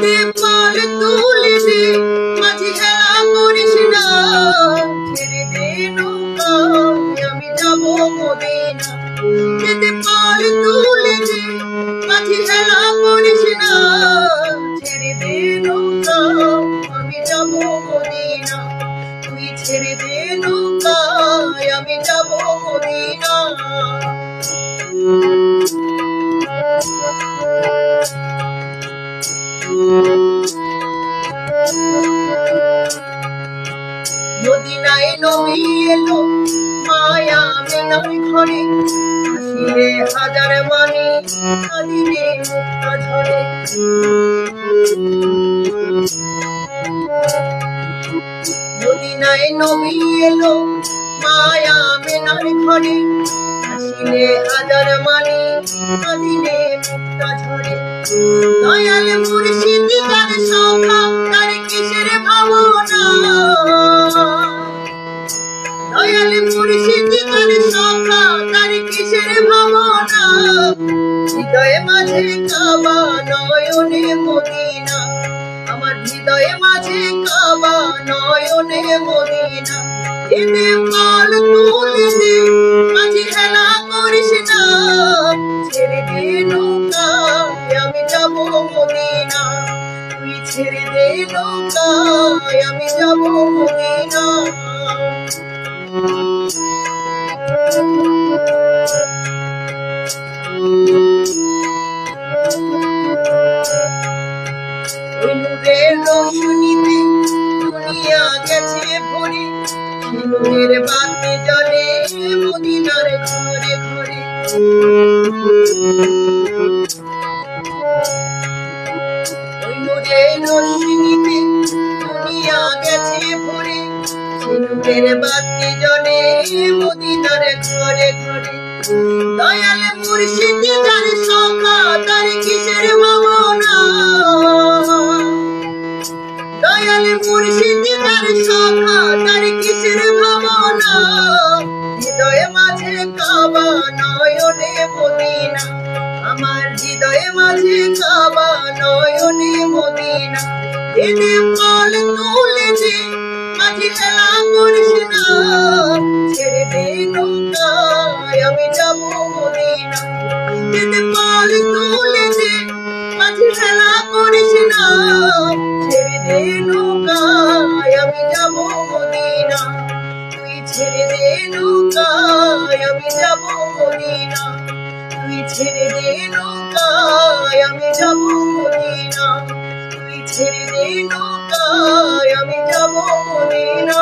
দে পাল তুলে দে মাঝি হেলা করিস না, ছেড়ে দে নৌকায় আমি যাব মদিনা। দে পাল তুলে দে মাঝি হেলা করিস না, ছেড়ে দে নৌকায় আমি যাব মদিনা। তুই ছেড়ে দে নৌকায় আমি যাব মদিনা। মদিনায় নবী এলো মায়া আমিনার ঘরে, হাসিলে হাজার মানি কাঁদিলে মুক্তা ঝরে। মদিনায় নবী এলো মায়া আমিনার ঘরে, হাসিলে হাজার মানি কাঁদিলে মুক্তা ঝরে। দয়াল মুর্শিদ যার সখা তার কিসের ভাবনা, দয়াল মুর্শিদ যার সখা তার কিসের ভাবনা। হৃদয়ে মাঝে কাবা নয়নে মদিনা, আমার হৃদয়ে মাঝে কাবা নয়নে মদিনা। দে পাল তুলে দে মাঝি হেলা করিস না, ছেড়ে দে নৌকায় আমি যাব মদিনা। তুই ছেড়ে দে নৌকায় আমি যাব মদিনা। ওই নূরের রোশনীতে দুনিয়া গেছে ভরে, নূরের বাতি জ্বলে মদিনার ঘরে ঘরে। ওই নূরের রোশনীতে দুনিয়া গেছে ভরে, নূরের বাতি জ্বলে মদিনার ঘরে ঘরে। দয়াল মুর্শিদ যার সখা তার কিসের ভাবনা, দয়াল মুর্শিদ যার সখা তার কিসের ভাবনা। হৃদয়ে মাঝে কাবা নয়নে মদিনা, আমার হৃদয়ে মাঝে কাবা নয়নে মদিনা। দে পাল তুলে দে মাঝি হেলা করিস না, ছেড়ে দে নৌকায় আমি যাব মদিনা। দে পাল তুলে দে মাঝি হেলা করিস না, ছেড়ে দে নৌকায় আমি যাব মদিনা। তুই ছেড়ে দে নৌকায় আমি যাব মদিনা। তুই ছেড়ে দে নৌকায় আমি যাব মদিনা। তুই ছেড়ে দে নৌকায় আমি যাব মদিনা।